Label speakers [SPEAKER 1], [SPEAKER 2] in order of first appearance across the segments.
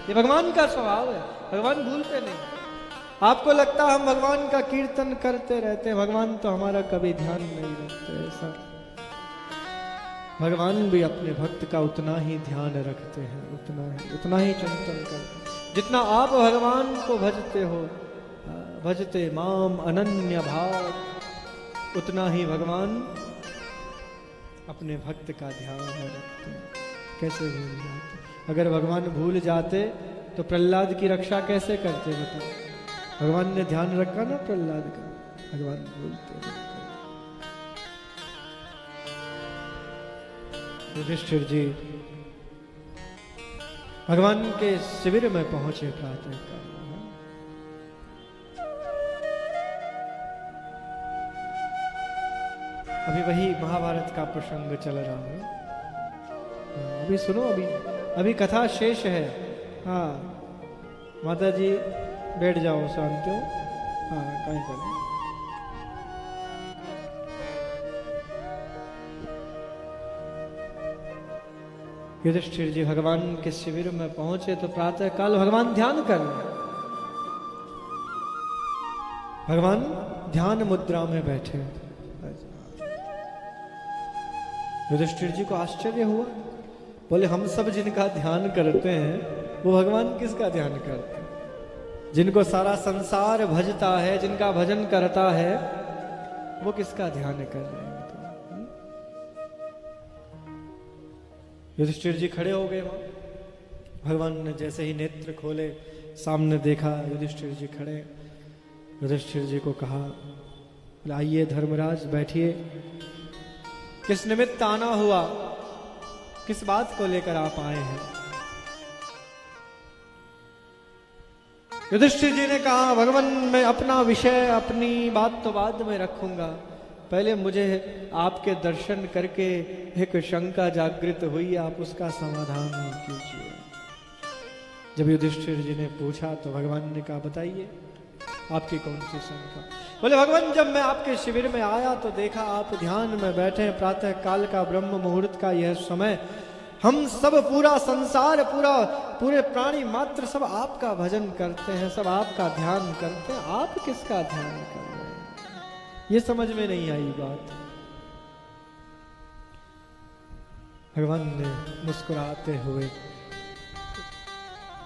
[SPEAKER 1] ये भगवान का स्वभाव है, भगवान भूलते नहीं। आपको लगता हम भगवान का कीर्तन करते रहते हैं, भगवान तो हमारा कभी ध्यान नहीं रखते। ऐसा भगवान भी अपने भक्त का उतना ही ध्यान रखते हैं, उतना ही चिंतन करते हैं जितना आप भगवान को भजते हो। भजते माम अनन्य भाव, उतना ही भगवान अपने भक्त का ध्यान रखते हैं। कैसे भूल जाते? अगर भगवान भूल जाते तो प्रहलाद की रक्षा कैसे करते बताओ? भगवान ने ध्यान रखा ना प्रहलाद का, भगवान भूलते नहीं। युधिष्ठिर जी भगवान के शिविर में पहुंचे प्रातः काल। अभी वही महाभारत का प्रसंग चल रहा है। अभी सुनो, अभी कथा शेष है। हाँ माता जी बैठ जाओ, शांति हो। हाँ कहीं करें। युधिष्ठिर जी भगवान के शिविर में पहुंचे तो प्रातः काल भगवान ध्यान कर रहे। भगवान ध्यान मुद्रा में बैठे। युधिष्ठिर जी को आश्चर्य हुआ, बोले हम सब जिनका ध्यान करते हैं वो भगवान किसका ध्यान करते हैं? जिनको सारा संसार भजता है, जिनका भजन करता है, वो किसका ध्यान कर रहे हैं? युधिष्ठिर जी खड़े हो गए वहां। भगवान ने जैसे ही नेत्र खोले, सामने देखा युधिष्ठिर जी खड़े। युधिष्ठिर जी को कहा, आइए धर्मराज बैठिए। किस निमित्त आना हुआ? किस बात को लेकर आप आए हैं? युधिष्ठिर जी ने कहा, भगवान मैं अपना विषय, अपनी बात तो बाद में रखूंगा, पहले मुझे आपके दर्शन करके एक शंका जागृत हुई, आप उसका समाधान कीजिए। जब युधिष्ठिर जी ने पूछा तो भगवान ने कहा, बताइए आपकी कौन सी शंका? बोले भगवान जब मैं आपके शिविर में आया तो देखा आप ध्यान में बैठे, प्रातः काल का ब्रह्म मुहूर्त का यह समय, हम सब पूरा संसार, पूरे प्राणी मात्र सब आपका भजन करते हैं, सब आपका ध्यान करते हैं, आप किसका ध्यान कर रहे हैं? ये समझ में नहीं आई बात। भगवान ने मुस्कुराते हुए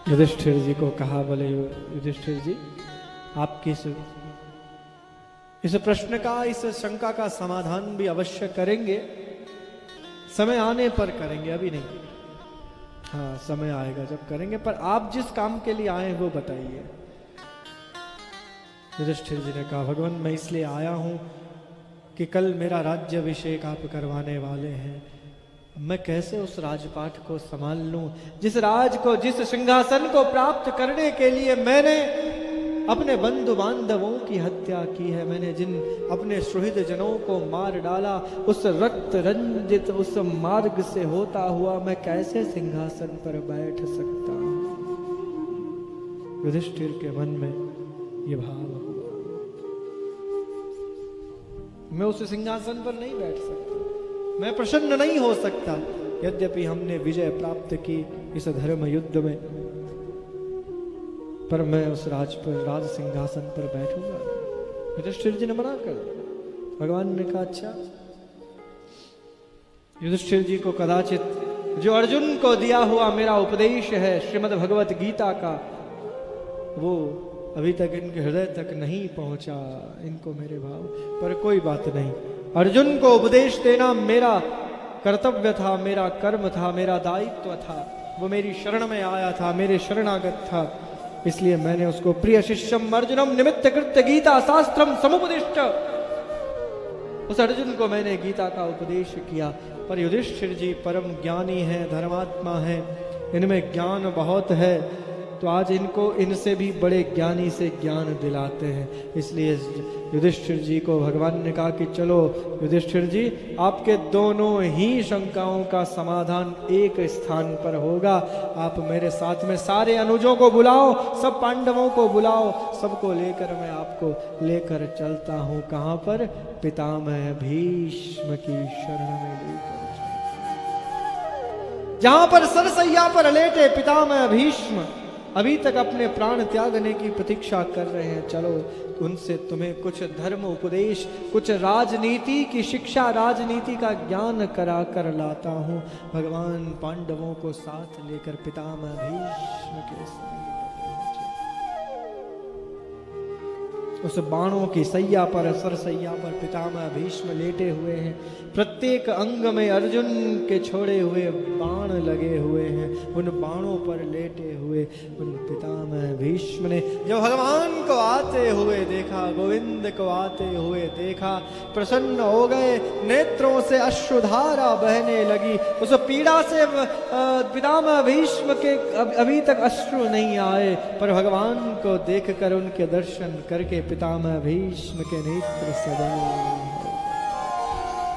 [SPEAKER 1] युधिष्ठिर जी को कहा, बोले युधिष्ठिर जी आपकी इस प्रश्न का, इस शंका का समाधान भी अवश्य करेंगे, समय आने पर करेंगे, अभी नहीं। हाँ समय आएगा जब करेंगे, पर आप जिस काम के लिए आए वो बताइए। युधिष्ठिर जी ने कहा, भगवान मैं इसलिए आया हूं कि कल मेरा राज्याभिषेक आप करवाने वाले हैं, मैं कैसे उस राजपाट को संभाल लूं, जिस राज को, जिस सिंहासन को प्राप्त करने के लिए मैंने अपने बंधु बांधवों की हत्या की है, मैंने जिन अपने सुहृद जनों को मार डाला, उस रक्त रंजित उस मार्ग से होता हुआ मैं कैसे सिंहासन पर बैठ सकता हूं? युधिष्ठिर के मन में ये भाव हुआ, मैं उस सिंहासन पर नहीं बैठ सकता, मैं प्रसन्न नहीं हो सकता। यद्यपि हमने विजय प्राप्त की इस धर्म युद्ध में, पर मैं उस राज सिंहासन पर बैठूंगा। युधिष्ठिर जी ने मना कर दिया। भगवान ने कहा, अच्छा। युधिष्ठिर जी को कदाचित जो अर्जुन को दिया हुआ मेरा उपदेश है श्रीमद् भगवत गीता का, वो अभी तक इनके हृदय तक नहीं पहुंचा, इनको मेरे भाव, पर कोई बात नहीं। अर्जुन को उपदेश देना मेरा कर्तव्य था, मेरा कर्म था, मेरा दायित्व था, वो मेरी शरण में आया था, मेरे शरणागत था, इसलिए मैंने उसको प्रिय शिष्यम अर्जुनम निमित्त कृत्य गीता शास्त्रम समुपदिष्ट, उस अर्जुन को मैंने गीता का उपदेश किया। पर युधिष्ठिर जी परम ज्ञानी हैं, धर्मात्मा हैं, इनमें ज्ञान बहुत है, तो आज इनको इनसे भी बड़े ज्ञानी से ज्ञान दिलाते हैं। इसलिए युधिष्ठिर जी को भगवान ने कहा कि चलो युधिष्ठिर जी, आपके दोनों ही शंकाओं का समाधान एक स्थान पर होगा। आप मेरे साथ में सारे अनुजों को बुलाओ, सब पांडवों को बुलाओ, सबको लेकर मैं आपको लेकर चलता हूं। कहां पर? पितामह भीष्म की शरण में लेकर, जहां पर सरसैया पर लेटे पितामह भीष्म, अभी तक अपने प्राण त्यागने की प्रतीक्षा कर रहे हैं, चलो उनसे तुम्हें कुछ धर्म उपदेश, कुछ राजनीति की शिक्षा, राजनीति का ज्ञान करा कर लाता हूं। भगवान पांडवों को साथ लेकर पितामह भीष्म के समीप उस बाणों की सैया पर, सरसैया पर पितामह भीष्म लेटे हुए हैं। प्रत्येक अंग में अर्जुन के छोड़े हुए बाण लगे हुए हैं। उन बाणों पर लेटे हुए उन पितामह भीष्म ने जब भगवान को आते हुए देखा, गोविंद को आते हुए देखा, प्रसन्न हो गए, नेत्रों से अश्रुधारा बहने लगी। उस पीड़ा से पितामह भीष्म के अभी तक अश्रु नहीं आए, पर भगवान को देखकर, उनके दर्शन करके पितामह भीष्म के नेत्र सजल।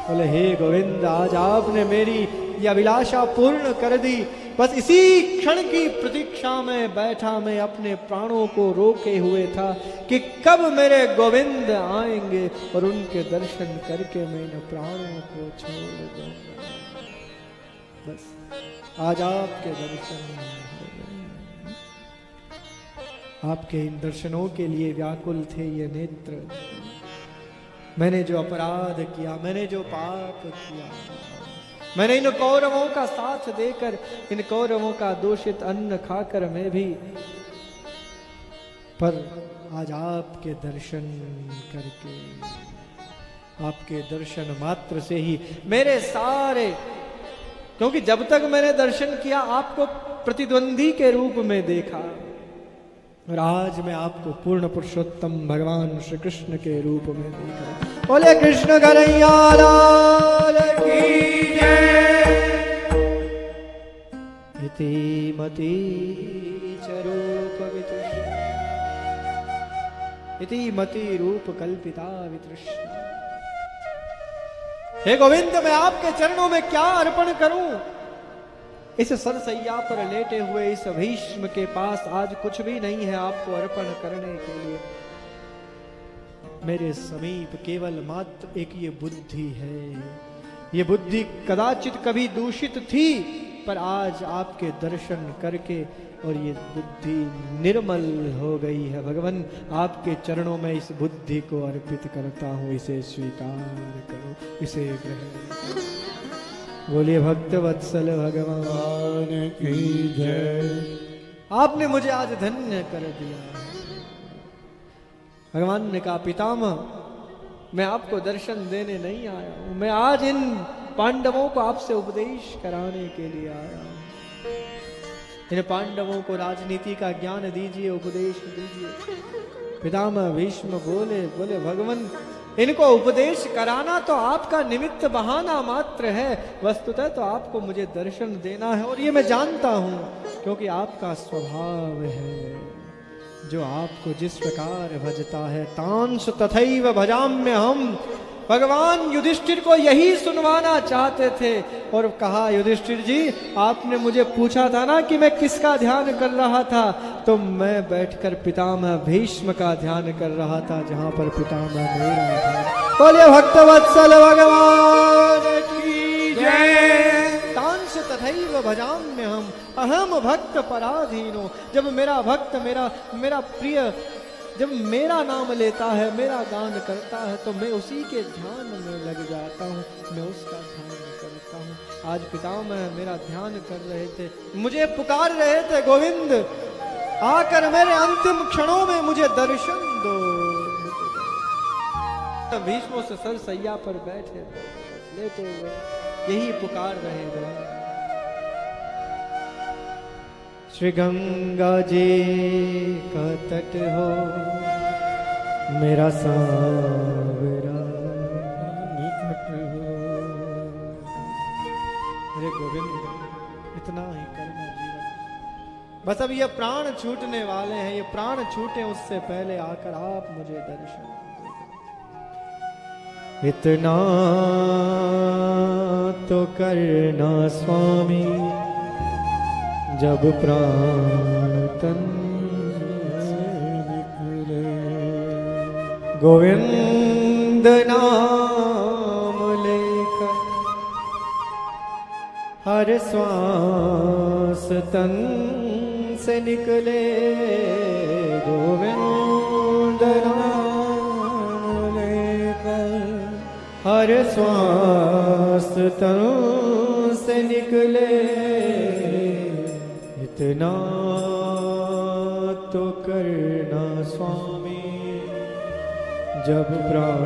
[SPEAKER 1] बोले, हे गोविंद, आज आपने मेरी यह अभिलाषा पूर्ण कर दी। बस इसी क्षण की प्रतीक्षा में बैठा मैं अपने प्राणों को रोके हुए था कि कब मेरे गोविंद आएंगे और उनके दर्शन करके मैं इन प्राणों को छोड़ दूंगा। बस आज आपके दर्शन हो गए। आपके इन दर्शनों के लिए व्याकुल थे ये नेत्र। मैंने जो अपराध किया, मैंने जो पाप किया, मैंने इन कौरवों का साथ देकर, इन कौरवों का दूषित अन्न खाकर मैं भी, पर आज आपके दर्शन करके, आपके दर्शन मात्र से ही मेरे सारे, क्योंकि जब तक मैंने दर्शन किया आपको प्रतिद्वंदी के रूप में देखा, और आज मैं आपको पूर्ण पुरुषोत्तम भगवान श्री कृष्ण के रूप में देख रहा हूं। बोले कृष्ण कन्हैया लाल की जय। इति मति च रूप वितृष्णा, इति मति रूप कल्पिता वितृष्णा। हे गोविंद, मैं आपके चरणों में क्या अर्पण करूं? इस सरसैया पर लेटे हुए इस भीष्म के पास आज कुछ भी नहीं है आपको अर्पण करने के लिए। मेरे समीप केवल मात्र एक ये बुद्धि है। ये बुद्धि कदाचित कभी दूषित थी, पर आज आपके दर्शन करके और ये बुद्धि निर्मल हो गई है। भगवान, आपके चरणों में इस बुद्धि को अर्पित करता हूं, इसे स्वीकार करो, इसे ग्रहण करो। बोलिए भक्त वत्सल भगवान की जय। आपने मुझे आज धन्य कर दिया। भगवान ने कहा, पितामह, मैं आपको दर्शन देने नहीं आया हूं, मैं आज इन पांडवों को आपसे उपदेश कराने के लिए आया हूं। इन पांडवों को राजनीति का ज्ञान दीजिए, उपदेश दीजिए। पितामह भीष्म बोले भगवान, इनको उपदेश कराना तो आपका निमित्त बहाना मात्र है, वस्तुतः तो आपको मुझे दर्शन देना है, और ये मैं जानता हूं, क्योंकि आपका स्वभाव है, जो आपको जिस प्रकार भजता है, तांस तथैव भजाम्य हम। भगवान युधिष्ठिर को यही सुनवाना चाहते थे, और कहा, युधिष्ठिर जी, आपने मुझे पूछा था ना कि मैं किसका ध्यान कर रहा था, तो मैं बैठकर पितामह भीष्म का ध्यान कर रहा था, जहां पर पितामह मेरा था। बोलिए भक्तवत्सल भगवान की जय। तांस तथैव भजाम्य हम, अहम भक्त पराधीनो। जब मेरा भक्त, मेरा प्रिय जब मेरा नाम लेता है, मेरा गान करता है, तो मैं उसी के ध्यान में लग जाता हूँ, मैं उसका ध्यान करता हूँ। आज पितामह मेरा ध्यान कर रहे थे, मुझे पुकार रहे थे, गोविंद आकर मेरे अंतिम क्षणों में मुझे दर्शन दो। भीष्म से सरसैया पर बैठे लेटे हुए यही पुकार रहे थे। श्री गंगा जी का तट हो मेरा सांवरा निकट हो। अरे गोविंद, इतना ही करना जीवन। बस अब ये प्राण छूटने वाले हैं, ये प्राण छूटे उससे पहले आकर आप मुझे दर्शन दे। इतना तो करना स्वामी, जब प्राण तन से निकले, गोविंद नाम लेकर हर श्वास तन से निकले गोविंद नाम लेकर, हर श्वास तनु से निकले, इतना तो करना स्वामी, जब प्राण